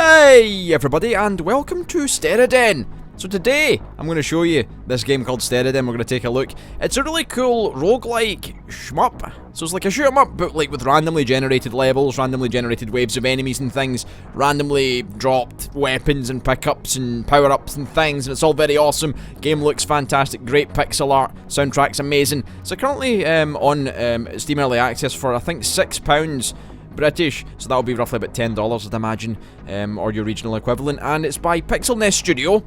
Hey everybody, and welcome to Steriden. So today, I'm going to show you this game called Steriden. We're going to take a look. It's a really cool roguelike-shmup. So it's like a shoot 'em up, but like with randomly generated levels, randomly generated waves of enemies and things, randomly dropped weapons and pickups and power-ups and things, and it's all very awesome. Game looks fantastic, great pixel art, soundtrack's amazing. So currently on Steam Early Access for I think £6 British, so that'll be roughly about $10 I'd imagine, or your regional equivalent, and it's by Pixel Nest Studio.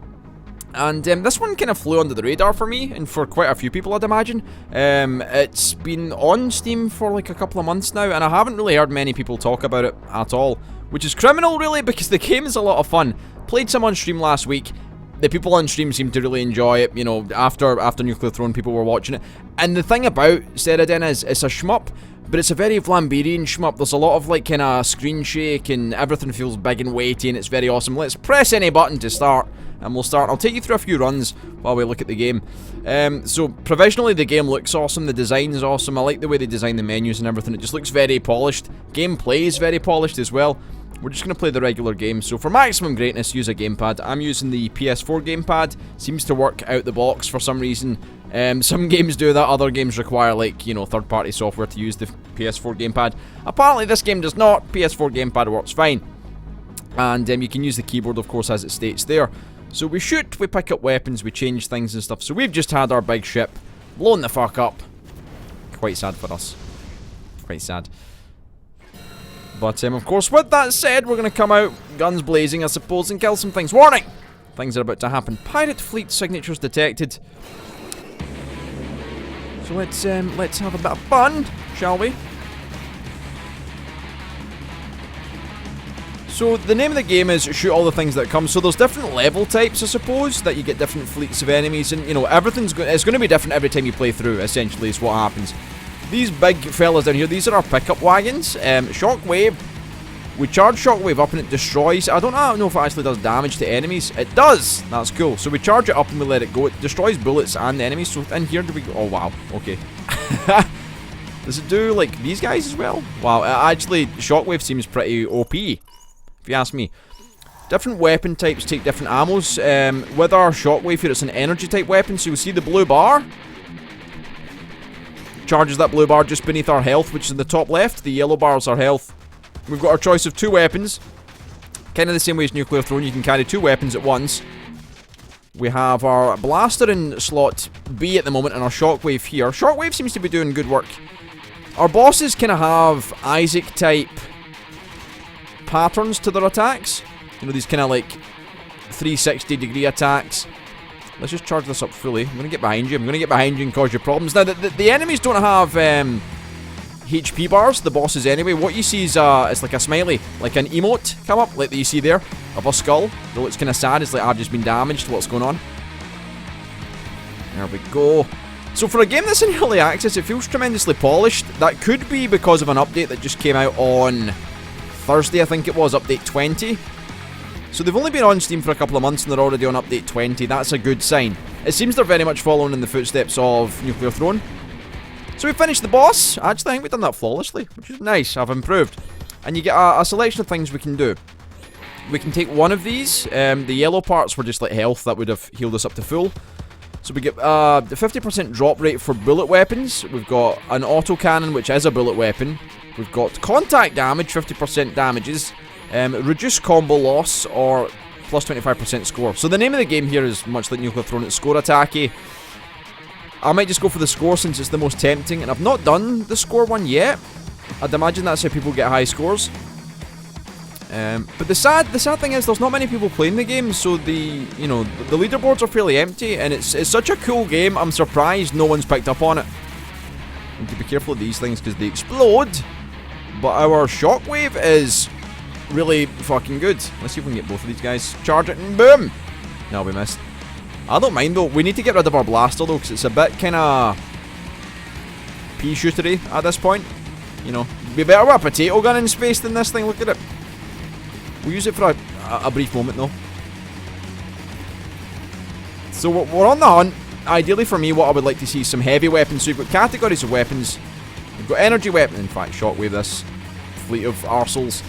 And this one kind of flew under the radar for me, and for quite a few people I'd imagine. It's been on Steam for like a couple of months now, and I haven't really heard many people talk about it at all, which is criminal really, because the game is a lot of fun. Played some on stream last week. The people on stream seemed to really enjoy it, you know, after Nuclear Throne people were watching it. And the thing about Steredenn is, it's a shmup, but it's a very Vlamberian shmup. There's a lot of like kind of screen shake, and everything feels big and weighty, and it's very awesome. Let's press any button to start, and we'll start. I'll take you through a few runs while we look at the game. So provisionally the game looks awesome, the design is awesome. I like the way they design the menus and everything. It just looks very polished. Gameplay is very polished as well. We're just going to play the regular game. So for maximum greatness, use a gamepad. I'm using the PS4 gamepad. Seems to work out the box for some reason. Some games do that, other games require, like, you know, third-party software to use the PS4 gamepad. Apparently this game does not. PS4 gamepad works fine. And you can use the keyboard, of course, as it states there. So we shoot, we pick up weapons, we change things and stuff. So we've just had our big ship blown the fuck up. Quite sad for us. Quite sad. But, of course, with that said, we're going to come out, guns blazing, I suppose, and kill some things. Warning! Things are about to happen. Pirate fleet signatures detected. So let's have a bit of fun, shall we? So the name of the game is shoot all the things that come. So there's different level types, I suppose, that you get different fleets of enemies, and you know everything's it's going to be different every time you play through. Essentially, is what happens. These big fellas down here, these are our pickup wagons. Shockwave. We charge Shockwave up and it destroys. I don't know if it actually does damage to enemies. It does! That's cool. So we charge it up and we let it go. It destroys bullets and enemies. So in here do we go? Oh wow, okay. Does it do like these guys as well? Wow, actually Shockwave seems pretty OP, if you ask me. Different weapon types take different ammos. With our Shockwave here, it's an energy type weapon. So you see the blue bar? Charges that blue bar just beneath our health, which is in the top left. The yellow bar is our health. We've got our choice of two weapons. Kind of the same way as Nuclear Throne, you can carry two weapons at once. We have our blaster in slot B at the moment and our Shockwave here. Shockwave seems to be doing good work. Our bosses kind of have Isaac type patterns to their attacks. You know, these kind of like 360 degree attacks. Let's just charge this up fully. I'm going to get behind you. I'm going to get behind you and cause you problems. Now, the enemies don't have HP bars, the bosses anyway. What you see is it's like a smiley, like an emote come up, like that you see there, of a skull. It looks kind of sad. It's like, I've just been damaged. What's going on? There we go. So for a game that's in early access, it feels tremendously polished. That could be because of an update that just came out on Thursday, I think it was, update 20. So they've only been on Steam for a couple of months and they're already on update 20. That's a good sign. It seems they're very much following in the footsteps of Nuclear Throne. So we finished the boss. Actually, I think we've done that flawlessly, which is nice. I've improved. And you get a selection of things we can do. We can take one of these. The yellow parts were just like health. That would have healed us up to full. So we get the 50% drop rate for bullet weapons. We've got an autocannon, which is a bullet weapon. We've got contact damage, 50% damages. Reduce combo loss, or plus 25% score. So the name of the game here is much like Nuclear Throne. It's score attacky. I might just go for the score since it's the most tempting, and I've not done the score one yet. I'd imagine that's how people get high scores. But the sad thing is there's not many people playing the game, so the leaderboards are fairly empty, and it's such a cool game. I'm surprised no one's picked up on it. Need to be careful of these things because they explode. But our Shockwave is really fucking good. Let's see if we can get both of these guys. Charge it and boom! No, we missed. I don't mind though. We need to get rid of our blaster though, because it's a bit kind of pea-shootery at this point. You know, be better with a potato gun in space than this thing. Look at it. We'll use it for a brief moment though. So we're on the hunt. Ideally for me, what I would like to see is some heavy weapons. So we've got categories of weapons. We've got energy weapon. In fact, Shockwave this fleet of arseholes.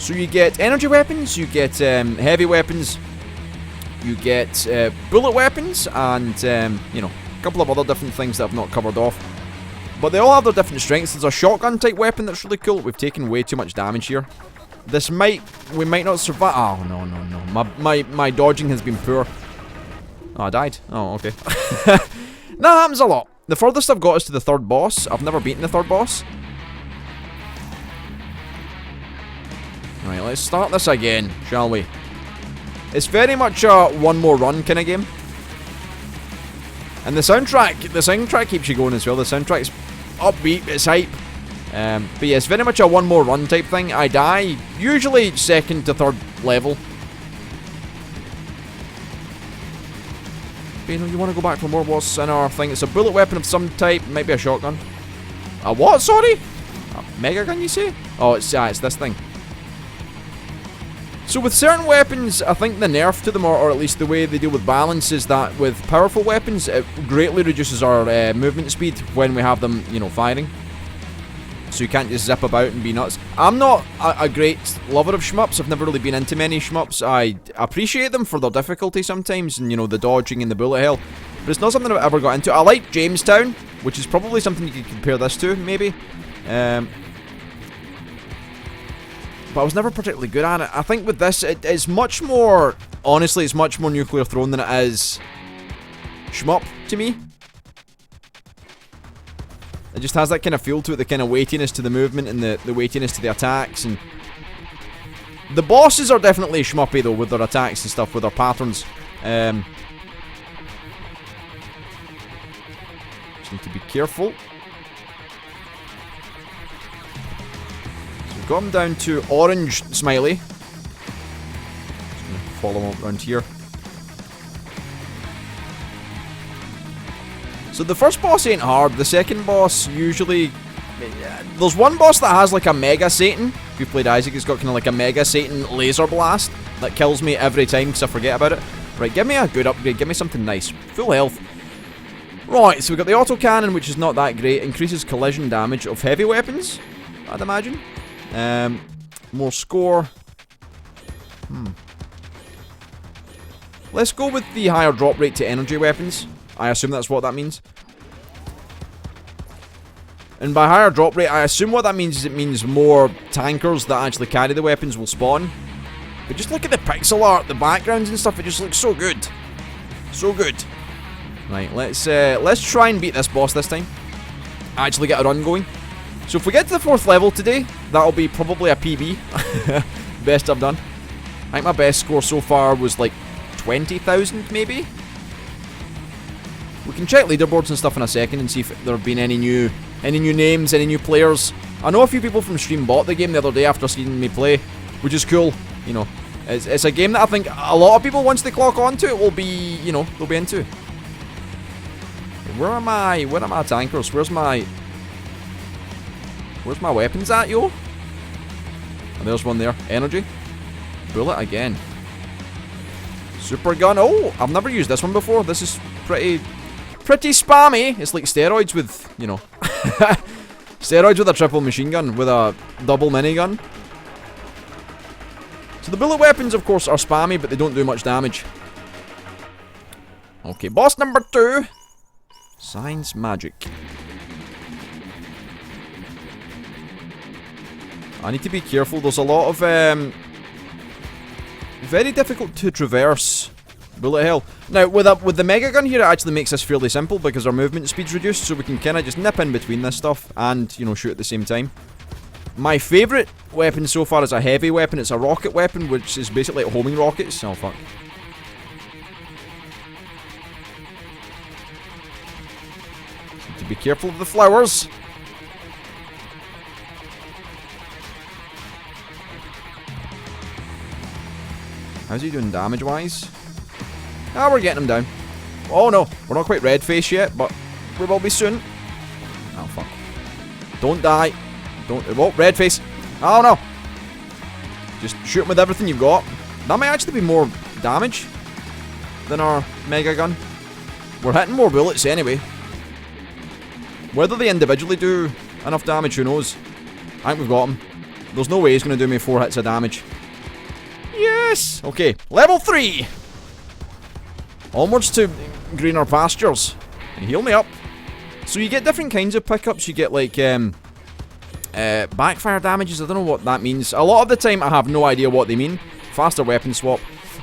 So you get energy weapons, you get heavy weapons, you get bullet weapons, and you know, a couple of other different things that I've not covered off. But they all have their different strengths. There's a shotgun type weapon that's really cool. We've taken way too much damage here. We might not survive. Oh no no no! My dodging has been poor. Oh, I died. Oh, okay. That happens a lot. The furthest I've got is to the third boss. I've never beaten the third boss. Right, let's start this again, shall we? It's very much a one more run kind of game. And the soundtrack keeps you going as well. The soundtrack's upbeat, it's hype. But yeah, it's very much a one more run type thing. I die, usually second to third level. But you know, you want to go back for more. What's in our thing? It's a bullet weapon of some type, maybe a shotgun. A what, sorry? A mega gun, you say? Oh, it's this thing. So with certain weapons, I think the nerf to them, or at least the way they deal with balance, is that with powerful weapons, it greatly reduces our movement speed when we have them, you know, firing. So you can't just zip about and be nuts. I'm not a great lover of shmups. I've never really been into many shmups. I appreciate them for their difficulty sometimes, and you know, the dodging and the bullet hell. But it's not something I've ever got into. I like Jamestown, which is probably something you could compare this to, maybe. But I was never particularly good at it. I think with this, it's much more... Honestly, it's much more nuclear thrown than it is shmup to me. It just has that kind of feel to it, the kind of weightiness to the movement and the weightiness to the attacks. And the bosses are definitely shmuppy though, with their attacks and stuff, with their patterns. Just need to be careful. Got him down to orange smiley. Just gonna follow him up around here. So the first boss ain't hard. The second boss usually... There's one boss that has like a Mega Satan. If you've played Isaac, he's got kind of like a Mega Satan laser blast that kills me every time because I forget about it. Right, give me a good upgrade. Give me something nice. Full health. Right, so we've got the autocannon, which is not that great. Increases collision damage of heavy weapons, I'd imagine. More score. Let's go with the higher drop rate to energy weapons. I assume that's what that means. And by higher drop rate, I assume what that means is it means more tankers that actually carry the weapons will spawn. But just look at the pixel art, the backgrounds and stuff, it just looks so good. So good. Right, let's try and beat this boss this time. Actually get a run going. So if we get to the 4th level today, that'll be probably a PB. Best I've done. I think my best score so far was like 20,000 maybe? We can check leaderboards and stuff in a second and see if there have been any new names, any new players. I know a few people from stream bought the game the other day after seeing me play, which is cool. You know, it's a game that I think a lot of people, once they clock onto it, will be, you know, they'll be into. Where are my tankers? Where's my weapons at, yo? And there's one there. Energy. Bullet again. Super gun. Oh, I've never used this one before. This is pretty spammy. It's like steroids with, you know, steroids with a triple machine gun, with a double minigun. So the bullet weapons, of course, are spammy, but they don't do much damage. Okay, boss number 2. Science magic. I need to be careful. There's a lot of very difficult to traverse bullet hell. Now with the mega gun here, it actually makes this fairly simple because our movement speed's reduced, so we can kind of just nip in between this stuff and, you know, shoot at the same time. My favourite weapon so far is a heavy weapon. It's a rocket weapon, which is basically like homing rockets. Oh fuck. Need to be careful of the flowers. How's he doing damage-wise? Ah, we're getting him down. Oh no, we're not quite red face yet, but we will be soon. Oh fuck. Don't die. Don't. Oh, red face. Oh no. Just shoot him with everything you've got. That might actually be more damage than our mega gun. We're hitting more bullets anyway. Whether they individually do enough damage, who knows? I think we've got him. There's no way he's going to do me 4 hits of damage. Yes! Okay, level 3! Onwards to greener pastures. Heal me up. So you get different kinds of pickups. You get like backfire damages. I don't know what that means. A lot of the time I have no idea what they mean. Faster weapon swap.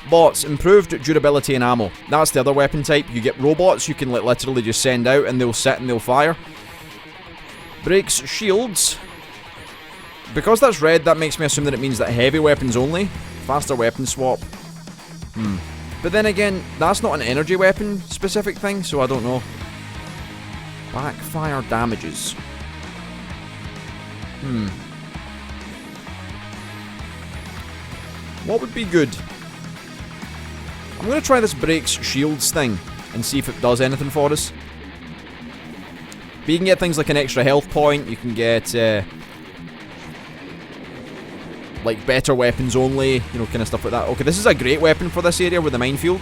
Bots, improved durability and ammo. That's the other weapon type. You get robots you can like literally just send out and they'll sit and they'll fire. Breaks shields. Because that's red, that makes me assume that it means that heavy weapons only. Faster weapon swap. But then again, that's not an energy weapon specific thing, so I don't know. Backfire damages. What would be good? I'm going to try this breaks shields thing and see if it does anything for us. But you can get things like an extra health point, you can get like better weapons only, you know, kind of stuff like that. Okay, this is a great weapon for this area with the minefield.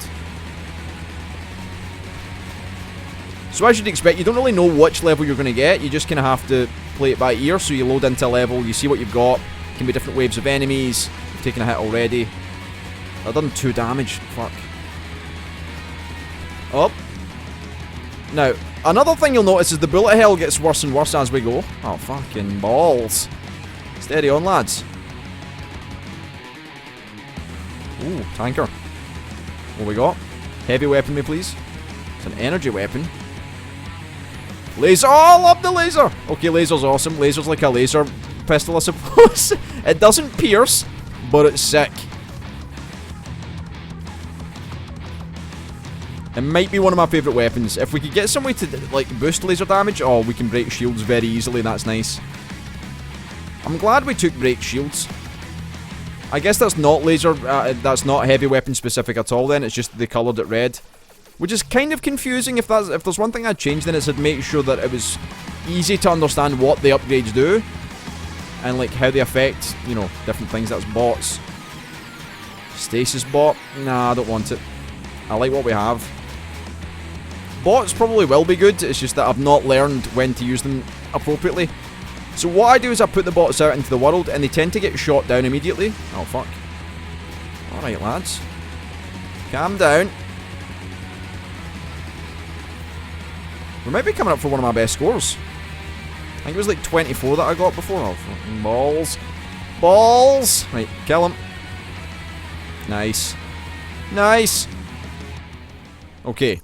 So as you'd expect, you don't really know which level you're going to get, you just kind of have to play it by ear. So you load into a level, you see what you've got, it can be different waves of enemies. You've taken a hit already. I've done 2 damage, fuck. Oh. Now, another thing you'll notice is the bullet hell gets worse and worse as we go. Oh, fucking balls. Steady on, lads. Ooh, tanker. What we got? Heavy weapon me, please. It's an energy weapon. Laser. Oh, I love the laser. Okay, laser's awesome. Laser's like a laser pistol, I suppose. It doesn't pierce, but it's sick. It might be one of my favourite weapons. If we could get some way to like boost laser damage, oh, we can break shields very easily. That's nice. I'm glad we took break shields. I guess that's not laser, that's not heavy weapon specific at all then, it's just they coloured it red. Which is kind of confusing. If there's one thing I'd change, then it's to make sure that it was easy to understand what the upgrades do. And like how they affect, you know, different things. That's bots. Stasis bot? Nah, I don't want it. I like what we have. Bots probably will be good, it's just that I've not learned when to use them appropriately. So what I do is I put the bots out into the world, and they tend to get shot down immediately. Oh, fuck. Alright, lads. Calm down. We might be coming up for one of my best scores. I think it was like 24 that I got before. Oh, fucking balls. Balls! Right, kill him. Nice. Nice! Okay.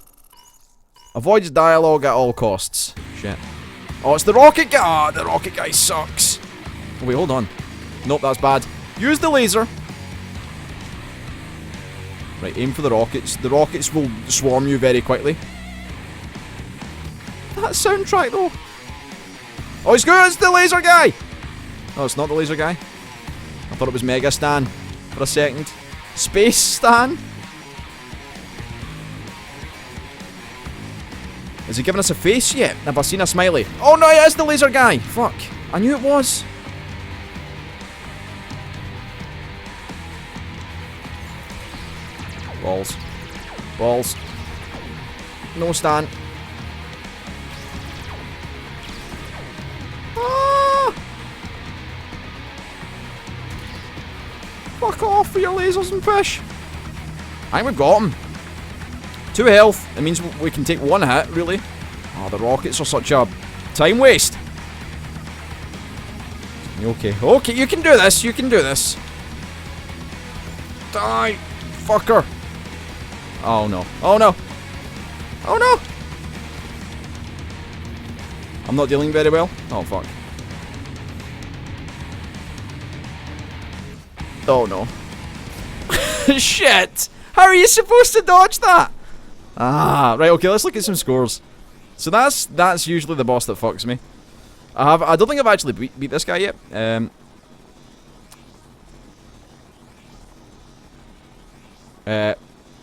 Avoids dialogue at all costs. Shit. Oh, it's the rocket guy! Ah, the rocket guy sucks. Oh, wait, hold on. Nope, that's bad. Use the laser. Right, aim for the rockets. The rockets will swarm you very quickly. That soundtrack, though. Oh, it's good! It's the laser guy! No, it's not the laser guy. I thought it was Mega Stan for a second. Space Stan? Has he given us a face yet? Have I seen a smiley? Oh no, it is the laser guy! Fuck. I knew it was. Balls. Balls. No Stan. Ah! Fuck off for your lasers and fish. I think we've got him. 2 health. It means we can take 1 hit, really. Oh, the rockets are such a time waste. Okay. Okay, you can do this. You can do this. Die, fucker. Oh, no. Oh, no. Oh, no. I'm not dealing very well. Oh, fuck. Oh, no. Shit. How are you supposed to dodge that? Ah, right, okay, let's look at some scores. So that's usually the boss that fucks me. I don't think I've actually beat this guy yet.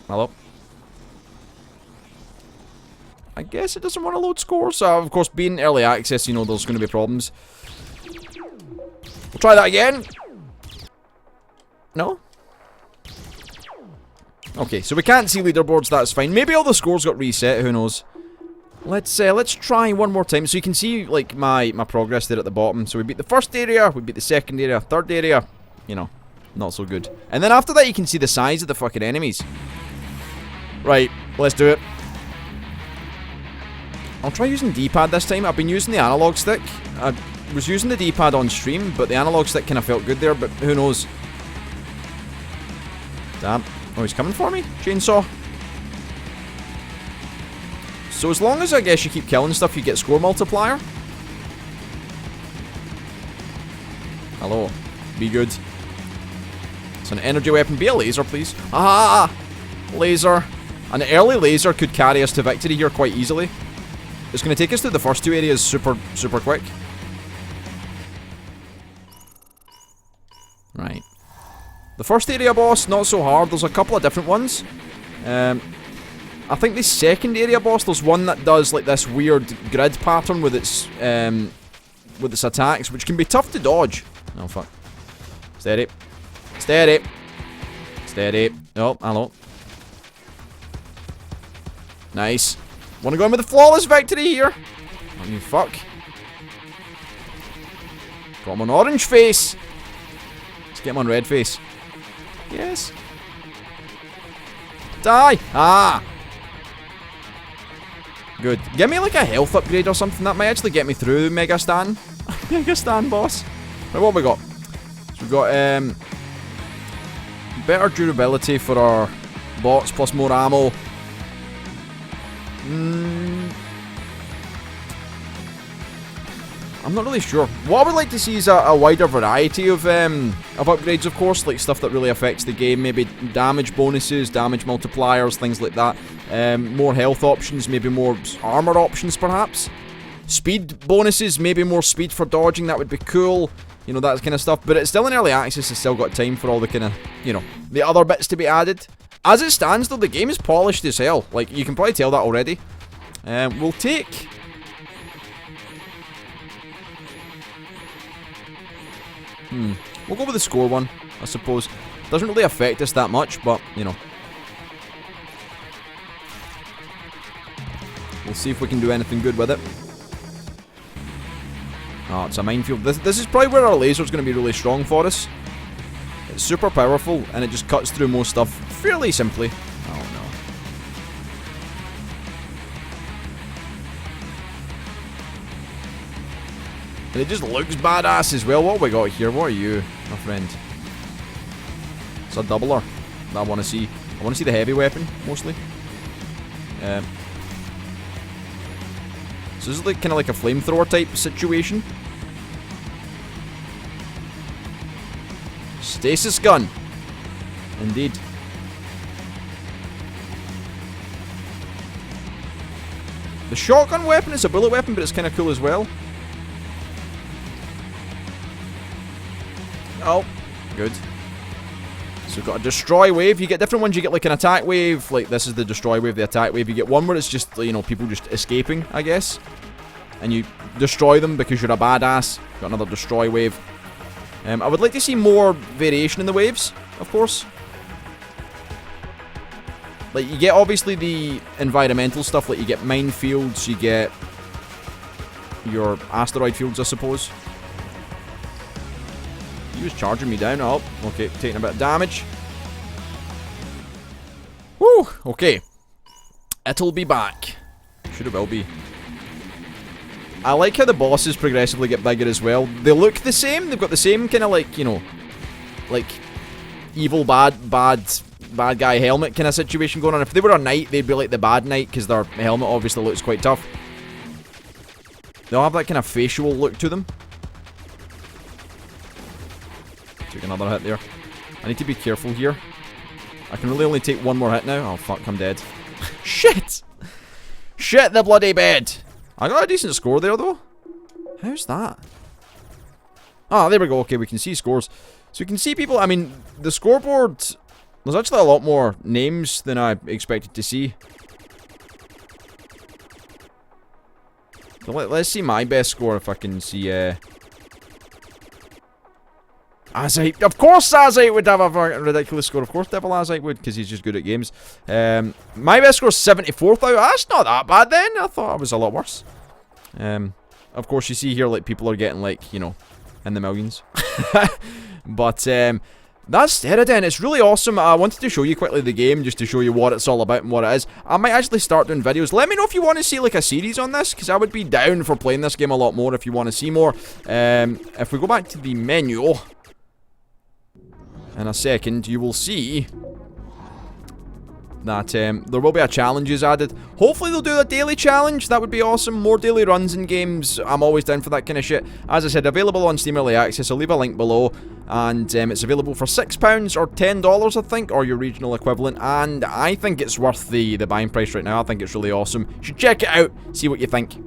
Hello? I guess it doesn't want to load scores. So, of course, being early access, you know, there's going to be problems. We'll try that again. No? Okay, so we can't see leaderboards, that's fine. Maybe all the scores got reset, who knows. Let's try one more time so you can see like my progress there at the bottom. So we beat the first area, we beat the second area, third area, you know, not so good. And then after that you can see the size of the fucking enemies. Right, let's do it. I'll try using D-pad this time. I've been using the analog stick. I was using the D-pad on stream, but the analog stick kind of felt good there, but who knows. Damn. Oh, he's coming for me? Chainsaw. So as long as I guess you keep killing stuff, you get score multiplier. Hello. Be good. It's an energy weapon. Be a laser, please. Ah! Laser. An early laser could carry us to victory here quite easily. It's going to take us through the first two areas super quick. Right. The first area boss, not so hard. There's a couple of different ones. I think the second area boss, there's one that does like this weird grid pattern with its attacks, which can be tough to dodge. Oh fuck. Steady. Steady. Steady. Oh, hello. Nice. Wanna go in with a flawless victory here? Oh, you fuck. Got him on orange face. Let's get him on red face. Yes. Die! Ah! Good. Give me like a health upgrade or something. That might actually get me through Mega Stan. Mega Stan boss. Right, what have we got? So we've got better durability for our bots plus more ammo. I'm not really sure. What I would like to see is a wider variety of upgrades, of course, like stuff that really affects the game. Maybe damage bonuses, damage multipliers, things like that. More health options, maybe more armor options, perhaps. Speed bonuses, maybe more speed for dodging. That would be cool. You know, that kind of stuff. But it's still in early access. It's still got time for all the kind of, you know, the other bits to be added. As it stands, though, the game is polished as hell. Like, you can probably tell that already. We'll take... We'll go with the score one, I suppose. Doesn't really affect us that much, but, you know. We'll see if we can do anything good with it. Oh, it's a minefield. This is probably where our laser's going to be really strong for us. It's super powerful, and it just cuts through most stuff fairly simply. Oh, no. And it just looks badass as well. What have we got here? What are you, my friend? It's a doubler that I want to see. I want to see the heavy weapon, mostly. So this is like, kind of like a flamethrower type situation. Stasis gun. Indeed. The shotgun weapon is a bullet weapon, but it's kind of cool as well. Oh, good. So we've got a destroy wave. You get different ones. You get like an attack wave. Like this is the destroy wave, the attack wave. You get one where it's just, you know, people just escaping, I guess. And you destroy them because you're a badass. Got another destroy wave. I would like to see more variation in the waves, of course. Like, you get obviously the environmental stuff. Like, you get minefields. You get your asteroid fields, I suppose. He was charging me down. Oh, okay, taking a bit of damage. Woo, okay. It'll be back. Should it will be. I like how the bosses progressively get bigger as well. They look the same. They've got the same kind of like, you know, like evil bad guy helmet kind of situation going on. If they were a knight, they'd be like the bad knight because their helmet obviously looks quite tough. They'll have that kind of facial look to them. Took another hit there. I need to be careful here. I can really only take one more hit now. Oh fuck, I'm dead. Shit! Shit the bloody bed! I got a decent score there though. How's that? Ah, there we go. Okay, we can see scores. So we can see people. I mean, the scoreboard, there's actually a lot more names than I expected to see. So let's see my best score if I can see. Azite. Of course Azite would have a ridiculous score. Of course Devil Azite would, because he's just good at games. My best score is 74,000. That's not that bad then. I thought I was a lot worse. Of course, you see here, like, people are getting, like, you know, in the millions. But, that's Steriden. It's really awesome. I wanted to show you quickly the game, just to show you what it's all about and what it is. I might actually start doing videos. Let me know if you want to see, like, a series on this, because I would be down for playing this game a lot more if you want to see more. If we go back to the menu, in a second, you will see that there will be a challenges added. Hopefully they'll do a daily challenge. That would be awesome. More daily runs in games. I'm always down for that kind of shit. As I said, available on Steam Early Access. I'll leave a link below. And it's available for £6 or $10, I think, or your regional equivalent. And I think it's worth the buying price right now. I think it's really awesome. You should check it out. See what you think.